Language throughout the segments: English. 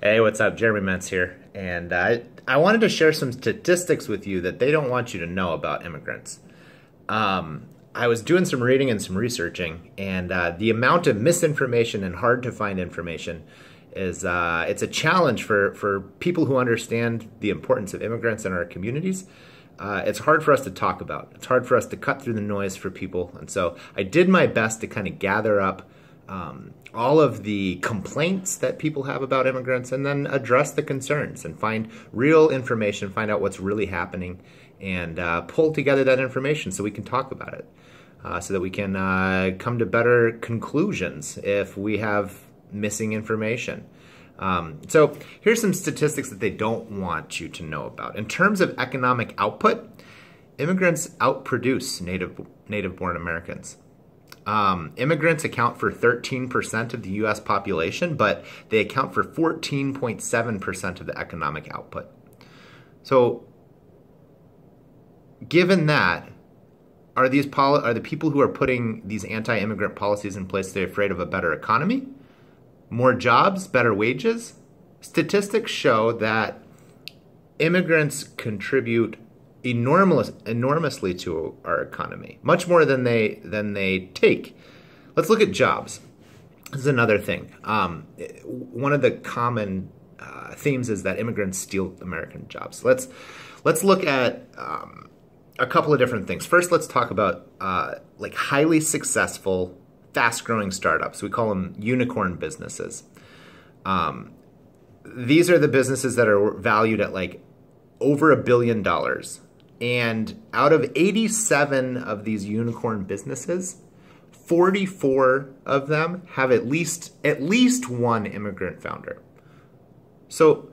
Hey, what's up? Jeremy Mentz here. And I wanted to share some statistics with you that they don't want you to know about immigrants. I was doing some reading and some researching, and the amount of misinformation and hard to find information is it's a challenge for people who understand the importance of immigrants in our communities. It's hard for us to talk about. It's hard for us to cut through the noise for people. And so I did my best to kind of gather up all of the complaints that people have about immigrants and then address the concerns and find real information, find out what's really happening, and pull together that information so we can talk about it, so that we can come to better conclusions if we have missing information. So here's some statistics that they don't want you to know about. In terms of economic output, immigrants outproduce native-born Americans. Immigrants account for 13% of the U.S. population, but they account for 14.7% of the economic output. So, given that, are the people who are putting these anti-immigrant policies in place, they're afraid of a better economy, more jobs, better wages? Statistics show that immigrants contribute enormously to our economy, much more than they take. Let's look at jobs. This is another thing. One of the common themes is that immigrants steal American jobs. Let's look at a couple of different things. First, let's talk about like highly successful, fast-growing startups. We call them unicorn businesses. These are the businesses that are valued at like over $1 billion. And out of 87 of these unicorn businesses, 44 of them have at least one immigrant founder. So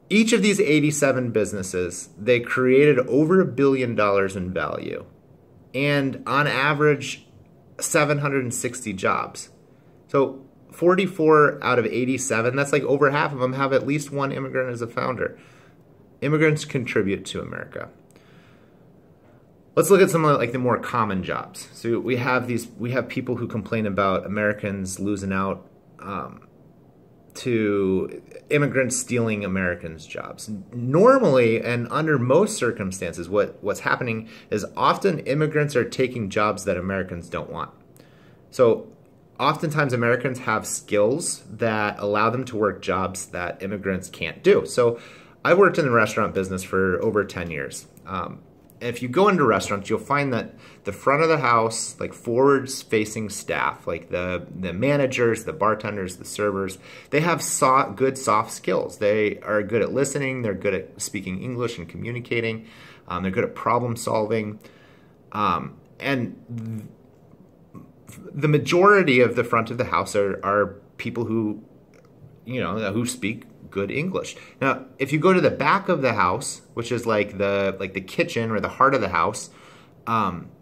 each of these 87 businesses, they created over $1 billion in value, and on average, 760 jobs. So 44 out of 87, that's like over half of them have at least one immigrant as a founder. Immigrants contribute to America. Let's look at some of like the more common jobs. So we have people who complain about Americans losing out to immigrants stealing Americans' jobs. Normally, and under most circumstances, what's happening is often immigrants are taking jobs that Americans don't want. So oftentimes Americans have skills that allow them to work jobs that immigrants can't do. So I worked in the restaurant business for over 10 years. If you go into restaurants, you'll find that the front of the house, like forward-facing staff, like the managers, the bartenders, the servers, they have good soft skills. They are good at listening. They're good at speaking English and communicating. They're good at problem solving. And the majority of the front of the house are people who, who speak good English. Now, if you go to the back of the house, which is like the kitchen or the heart of the house,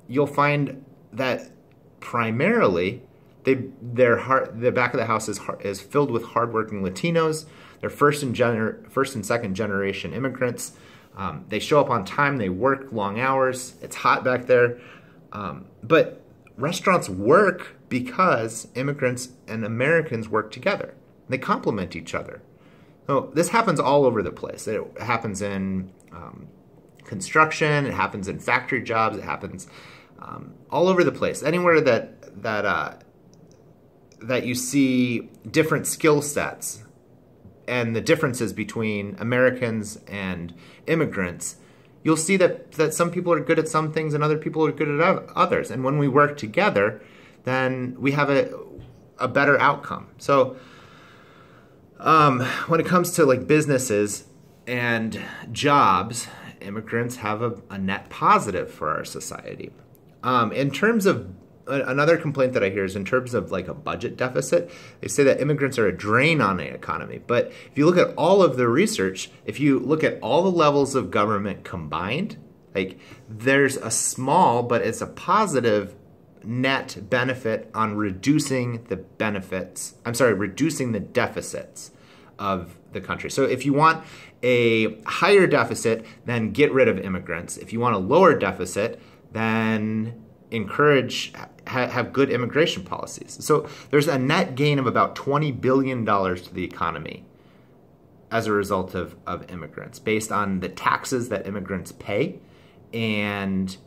you'll find that primarily the back of the house is filled with hardworking Latinos. They're first and second generation immigrants. They show up on time. They work long hours. It's hot back there, but restaurants work because immigrants and Americans work together. They complement each other. So this happens all over the place. It happens in construction. It happens in factory jobs. It happens all over the place. Anywhere that you see different skill sets and the differences between Americans and immigrants, you'll see that some people are good at some things and other people are good at others. And when we work together, then we have a better outcome. So when it comes to like businesses and jobs, immigrants have a net positive for our society. In terms of another complaint that I hear is in terms of like a budget deficit, they say that immigrants are a drain on the economy. But if you look at all of the research, if you look at all the levels of government combined, like there's a small, but it's a positive net benefit on reducing the deficits of the country. So if you want a higher deficit, then get rid of immigrants. If you want a lower deficit, then have good immigration policies. So there's a net gain of about $20 billion to the economy as a result of immigrants, based on the taxes that immigrants pay and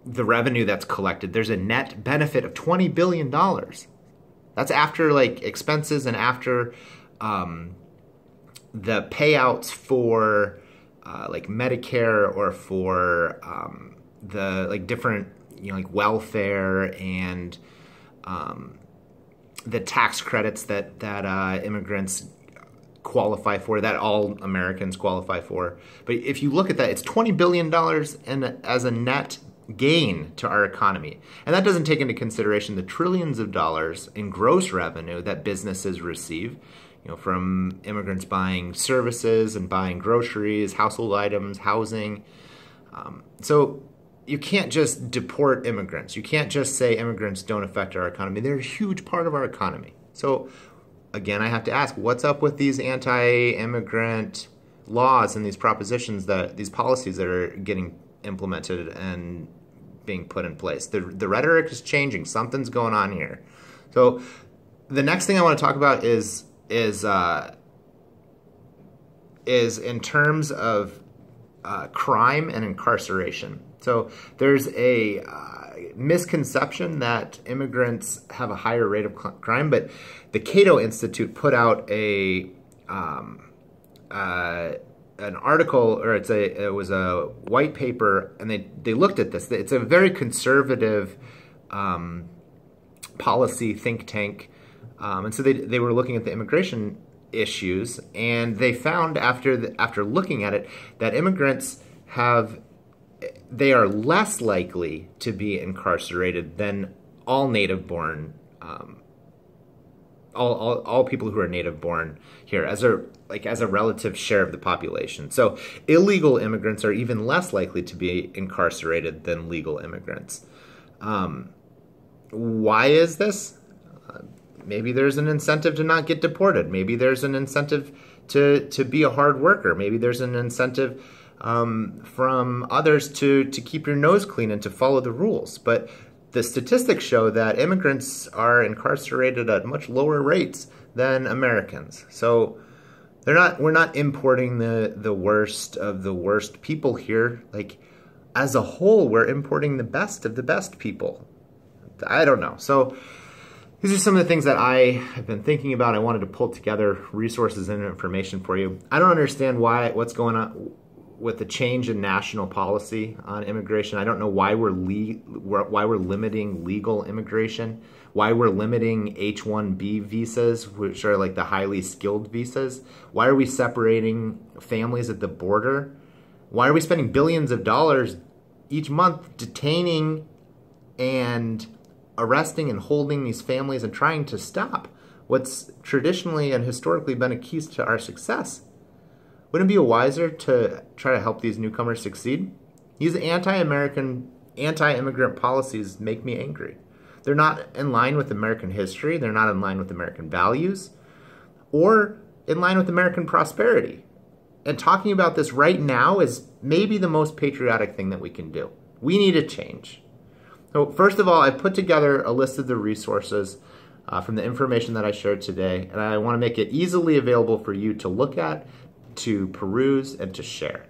the revenue that's collected. There's a net benefit of $20 billion. That's after like expenses and after the payouts for like Medicare or for the like different, like welfare and the tax credits that immigrants qualify for, that all Americans qualify for. But if you look at that, it's $20 billion as a net gain to our economy. And that doesn't take into consideration the trillions of dollars in gross revenue that businesses receive, from immigrants buying services and buying groceries, household items, housing. So you can't just deport immigrants. You can't just say immigrants don't affect our economy. They're a huge part of our economy. So again, I have to ask, what's up with these anti-immigrant laws and these propositions, these policies that are getting implemented and being put in place? The rhetoric is changing. Something's going on here. So the next thing I want to talk about is in terms of crime and incarceration. So there's a misconception that immigrants have a higher rate of crime, but the Cato Institute put out an article, or it was a white paper, and they looked at this. It's a very conservative policy think tank, and so they were looking at the immigration issues, and they found after looking at it that immigrants they are less likely to be incarcerated than all native-born, all people who are native-born here as a relative share of the population. So illegal immigrants are even less likely to be incarcerated than legal immigrants. Why is this? Maybe there's an incentive to not get deported. Maybe there's an incentive to be a hard worker. Maybe there's an incentive from others to keep your nose clean and to follow the rules. But the statistics show that immigrants are incarcerated at much lower rates than Americans. So we're not importing the worst of the worst people here. Like, as a whole, we're importing the best of the best people. I don't know. So these are some of the things that I have been thinking about. I wanted to pull together resources and information for you. I don't understand what's going on with the change in national policy on immigration. I don't know why we're limiting legal immigration, why we're limiting H-1B visas, which are like the highly skilled visas. Why are we separating families at the border? Why are we spending billions of dollars each month detaining and arresting and holding these families and trying to stop what's traditionally and historically been a key to our success? Wouldn't it be wiser to try to help these newcomers succeed? These anti-American, anti-immigrant policies make me angry. They're not in line with American history. They're not in line with American values or in line with American prosperity. And talking about this right now is maybe the most patriotic thing that we can do. We need a change. So first of all, I put together a list of the resources from the information that I shared today, and I want to make it easily available for you to look at, to peruse, and to share.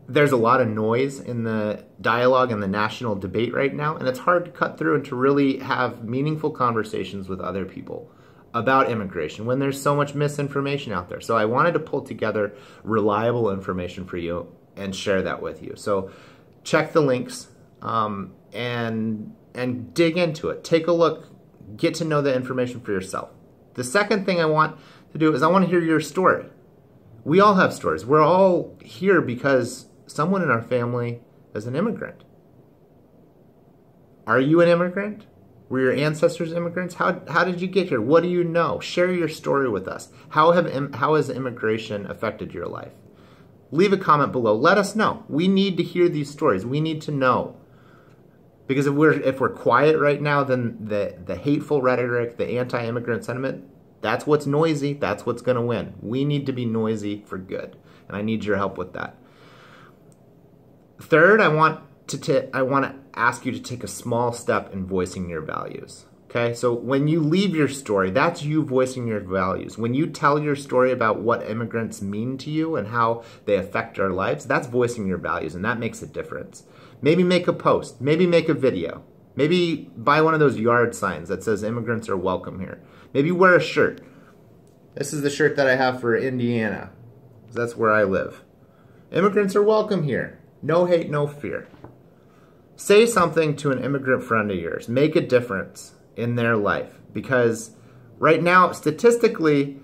There's a lot of noise in the dialogue and the national debate right now, and it's hard to cut through and to really have meaningful conversations with other people about immigration when there's so much misinformation out there. So I wanted to pull together reliable information for you and share that with you. So check the links and dig into it. Take a look. Get to know the information for yourself. The second thing I want to do is I want to hear your story. We all have stories. We're all here because someone in our family is an immigrant. Are you an immigrant? Were your ancestors immigrants? How did you get here? What do you know? Share your story with us. How has immigration affected your life? Leave a comment below. Let us know. We need to hear these stories. We need to know. Because if we're quiet right now, then the hateful rhetoric, the anti-immigrant sentiment, that's what's noisy. That's what's going to win. We need to be noisy for good. And I need your help with that. Third, I want I want to ask you to take a small step in voicing your values. Okay, so when you leave your story, that's you voicing your values. When you tell your story about what immigrants mean to you and how they affect our lives, that's voicing your values, and that makes a difference. Maybe make a post, maybe make a video, maybe buy one of those yard signs that says immigrants are welcome here. Maybe wear a shirt. This is the shirt that I have for Indiana, because that's where I live. Immigrants are welcome here. No hate, no fear. Say something to an immigrant friend of yours. Make a difference in their life, because right now, statistically,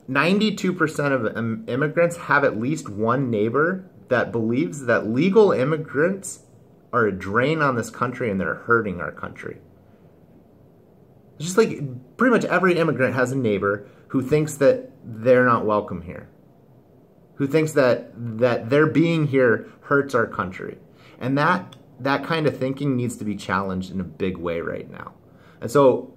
92% of immigrants have at least one neighbor that believes that legal immigrants are a drain on this country and they're hurting our country. It's just like pretty much every immigrant has a neighbor who thinks that they're not welcome here, who thinks that their being here hurts our country. And that kind of thinking needs to be challenged in a big way right now. And so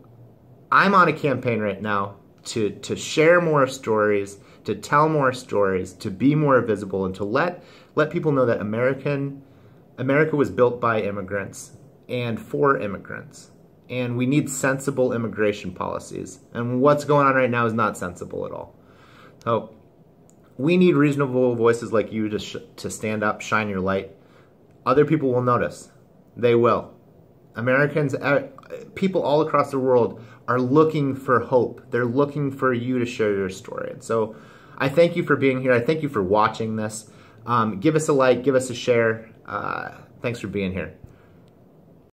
I'm on a campaign right now to share more stories, to tell more stories, to be more visible, and to let people know that America was built by immigrants and for immigrants. And we need sensible immigration policies. And what's going on right now is not sensible at all. So we need reasonable voices like you to stand up, shine your light. Other people will notice. They will. Americans, people all across the world are looking for hope. They're looking for you to share your story. And so I thank you for being here. I thank you for watching this. Give us a like, give us a share. Thanks for being here.